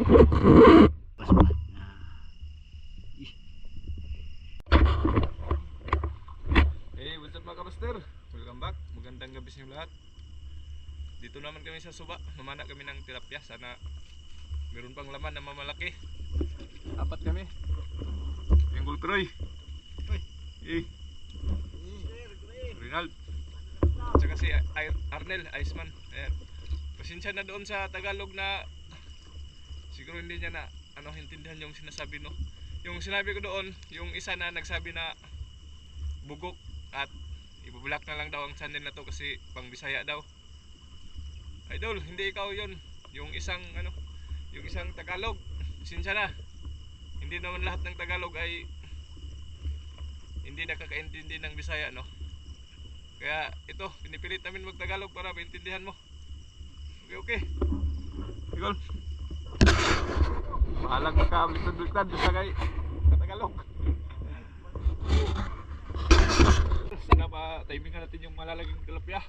Hey, what's up mga kabaster? Welcome back. Magandang gabi sa inyo lahat. Dito naman kami sa Suba. Mamana kami ng tilapia. Sana meron pang laman na mamalaki. Apat kami. Yung Gultroy. Hey. Rinald. Tsaka si Arnel, Iceman. Ayan. Pasensya na doon sa Tagalog na siguro hindi niya na intindihan yung sinasabi, no. Yung sinabi ko doon, yung isa na nagsabi na bugok at ibublock na lang daw ang channel na to kasi pang Bisaya daw. Idol, hindi ikaw yon. Yung isang yung isang Tagalog. Pasensya na. Hindi naman lahat ng Tagalog ay hindi nakakaintindi ng Bisaya, no. Kaya ito, pinipilit namin mag-Tagalog para maintindihan mo. Okay. Igol. Mahalang magka-bliktad sa kay Tagalog. Sana ba timingan natin yung malalaging tilapia.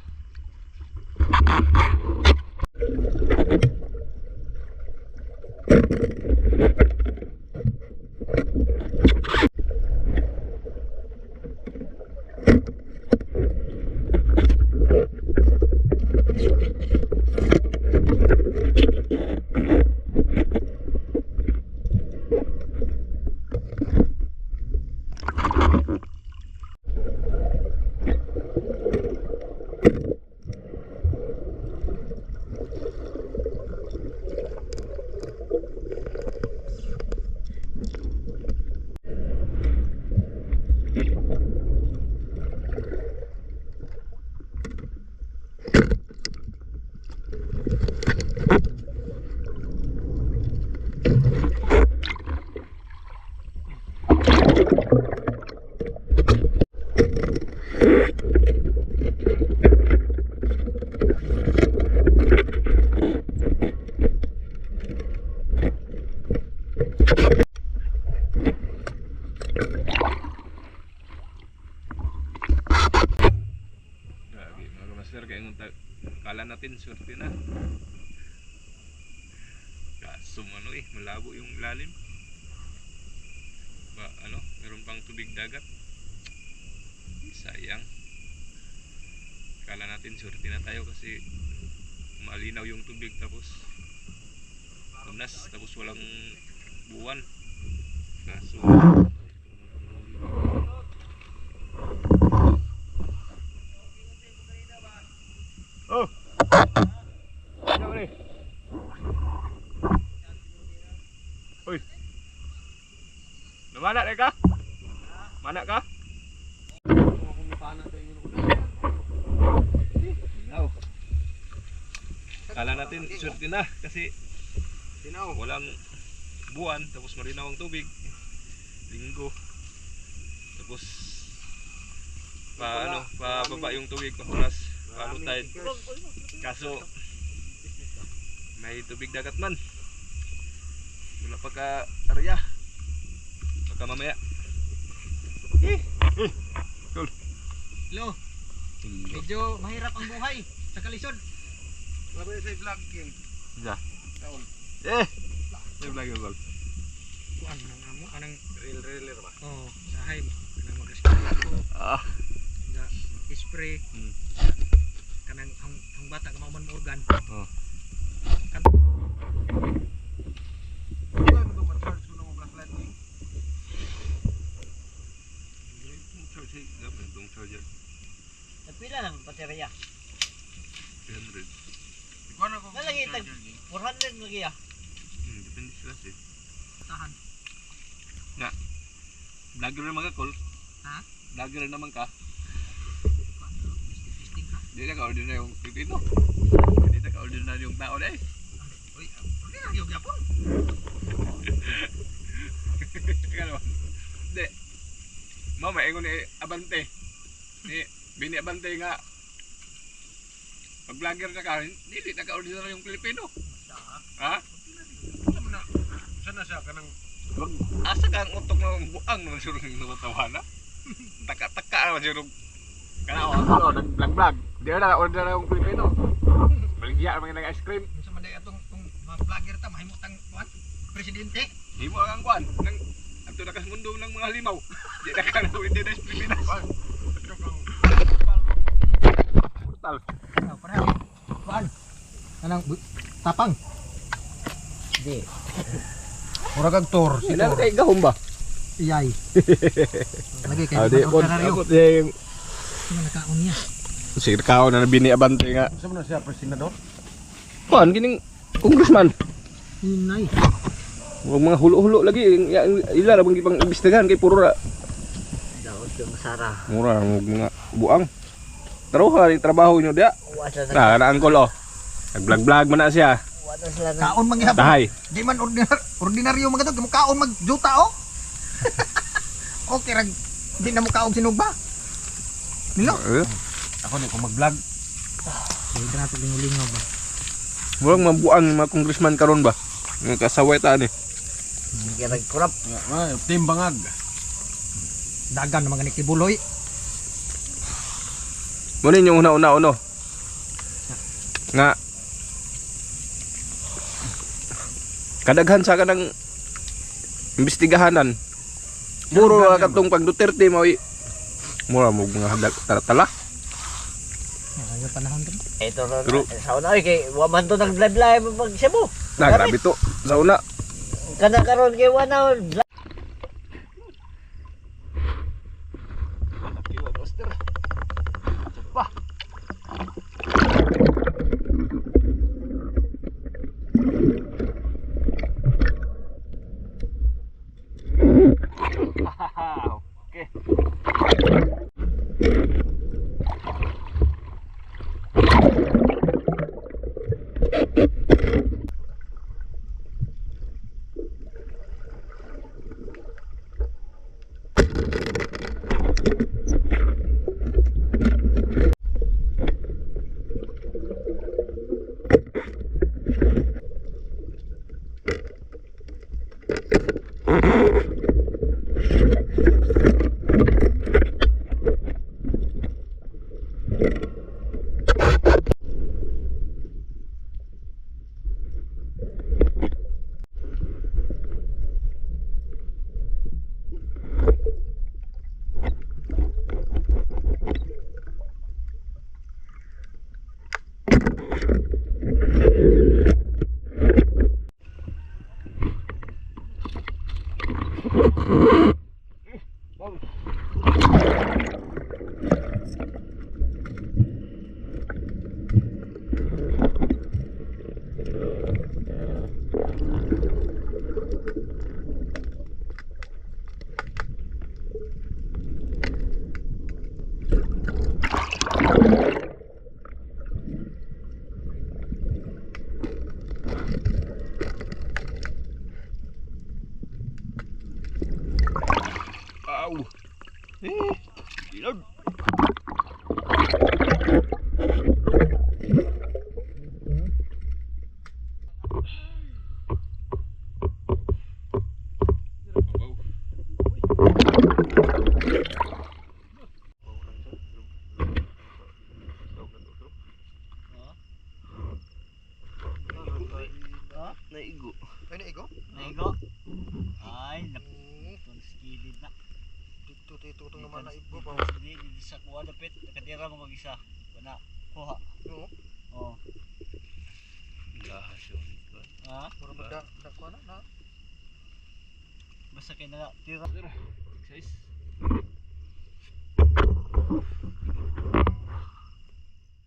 Kala natin swerte na. Kaso malabo yung lalim. Meron pang tubig dagat. Sayang. Kala natin swerte na tayo kasi malinaw yung tubig tapos lunas tapos walang buwan. Kaso Uy. Lumana ka? Mana ka? Kala natin swerte na kasi walang buwan tapos marinaw ang tubig. Linggo. Tapos pababa yung tubig pahunas, low tide. Kaso may tubig dagat man. Wala pa ka area. Baka mamaya. Cool. Hello. Medyo mahirap ang buhay sa kalisod. Labi sa vlogging. Ja. Taon. Yung vlog yung Kuan nang amo anang Reel ba? oh, sahay mo. Kanang mag-spray ko. Nga mag-spray. Kanang ang bata ka man mo organ. Kan Pila nang baterya? 300. Ikaw na ko. Nalagi tag 400 lagi ah. Depende sila sih. Tahan. Nga. Vlogger naman ka, Col. Ha? Vlogger naman ka. Testing ka. Hindi na ka-ordinary yung Pilipino. Hindi na ka-ordinary yung tao na eh. Uy, hindi na yung Japon. Ano? Hindi. Mama, ingon ni Abante. Ni Bini Abante nga. Pag vlogger na ka, hindi na ka-ordinary yung Pilipino. Ha? Sana siya kanang Wag asa ka ang utok ng buang nung surong ng tawana. Taka-taka naman surong. Kana nag-vlog. Di na order na yung Pilipino. Baligya ang mga nag-ice cream. Sa manday atong mga vlogger ta mahimutang kuan. presidente. Himo ang kuan nang ato na mundo ng mga limaw. Di na ka na Pilipinas Pilipinas. Portal. Ano, para. Kuan. Kanang tapang. Di. Murag ang tour. Si Sila tour. kay gahom ba? Iyay. Lagi kay Adi Manong pun Ordinaryo. ako yung Sino nakaon niya? sirkao na bini abante nga. Saan na siya, presidador? Kuan gining congressman. Inay. Huwag mga hulo-hulo lagi. Ila na bang ipang imbestigahan kay puro ra. Daot yung Sara. Mura huwag mga buang. Taruha yung trabaho nyo dia. Wala Na, na-angkol oh. Nag-vlog-vlog man na siya. Wala sila na. Kaon mangyapon. Tahay. Di man ordinaryo mga to, kaon magjuta oh. Okay rag di na mo kaon sinugba. Nilo. Ako ni kung mag-vlog. Hindi natin lingulingaw ba? Murang mabuang yung mga congressman karon ba? Yung kasaway ta ni. Hindi nagkurap. Team bangag. Dagan ng mga nikibuloy. Muna yung una-una uno. Nga kadaghan sa kanang imbestigahanan. Puro ra katong pag Duterte mao mura mo mga tala. Ay panahon din. Ito na, True. sa una, kay waman to ng live pag Cebu. Na grabe to. Sa una. Kana karon kay wana Aw. Ilag. naigo. Ay naigo. Naigo. Ay, naku. Skilid na. Dito naman na ibo pa. Hindi, sa kuha dapit. Nakatira mo mag-isa. Wala. Kuha. Oo. Oo. Lahas yun. Ha? Puro magda na. Basta kayo na tira. Exercise.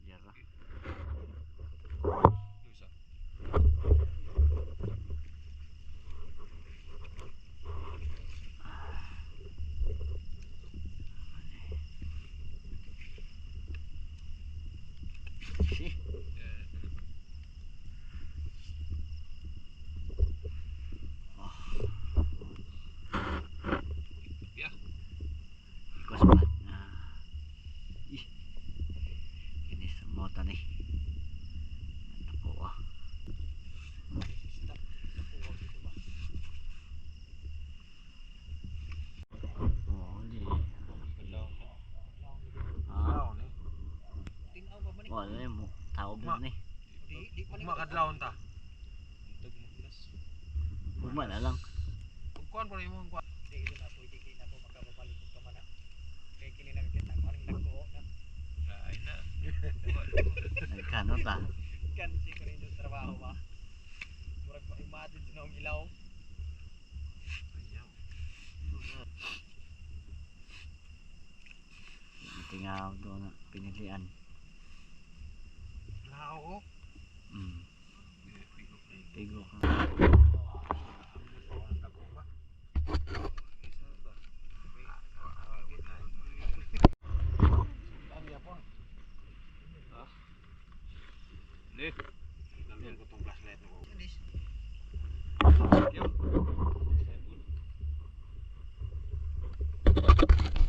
Yara. Lusa. Si. Ya. Ikos ba? Ih. Ini semua tani. Naku ah. Oh, di. Ah, Tinaw ba man ni? wala na mo. Tao ba ni? Di man ni. Makadlawon ta. Ugma na lang. Kung kuan pa rin mo, kuan. Di ito na po, hindi na po makababalik ko man. Kaya kini lang kita ko aning nagkuho na. Ay na. Nagkano ta? Kan si ko rin yung trabaho ba. Murag ma-imagine sa naong ilaw. Tingaw doon na pinilian. Lao. Mm. Pigo ka. Di. Damihan ko tong flashlight mo. Anis. Yo.